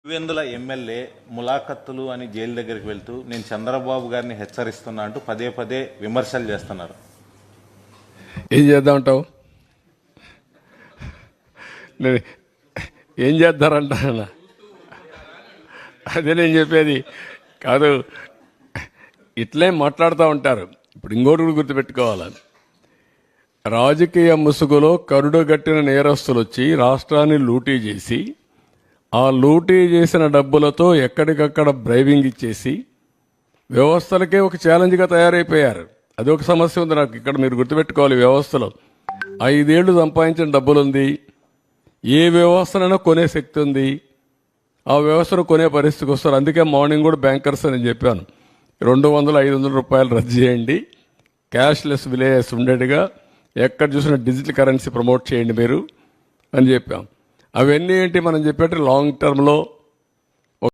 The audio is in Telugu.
పులివెందుల ఎమ్మెల్యే ములాఖత్తులు అని జైలు దగ్గరికి వెళ్తూ నేను చంద్రబాబు గారిని హెచ్చరిస్తున్నా అంటూ పదే పదే విమర్శలు చేస్తున్నారు. ఏం చేద్దామంటావు? నేను ఏం చేద్దారంట అదే నేను చెప్పేది కాదు. ఇట్లే మాట్లాడుతూ ఉంటారు. ఇప్పుడు ఇంకోటి కూడా గుర్తుపెట్టుకోవాలి. రాజకీయ ముసుగులో కరుడుగట్టిన నేరస్తులు వచ్చి రాష్ట్రాన్ని లూటీ చేసి ఆ లూటీ చేసిన డబ్బులతో ఎక్కడికక్కడ బ్రైవింగ్ ఇచ్చేసి వ్యవస్థలకే ఒక ఛాలెంజ్గా తయారైపోయారు. అది ఒక సమస్య ఉంది నాకు. ఇక్కడ మీరు గుర్తుపెట్టుకోవాలి, వ్యవస్థలో 5 ఏళ్లు సంపాదించిన డబ్బులుంది. ఏ వ్యవస్థనైనా కొనే శక్తి ఉంది. ఆ వ్యవస్థను కొనే పరిస్థితికి వస్తారు. అందుకే మార్నింగ్ కూడా బ్యాంకర్స్ అని చెప్పాను, 200-500 రూపాయలు రద్దు చేయండి, క్యాష్లెస్ విలేజెస్ ఉండేట్టుగా ఎక్కడ చూసినా డిజిటల్ కరెన్సీ ప్రమోట్ చేయండి మీరు అని చెప్పాం. అవన్నీ ఏంటి మనం చెప్పేట్టు లాంగ్ టర్మ్లో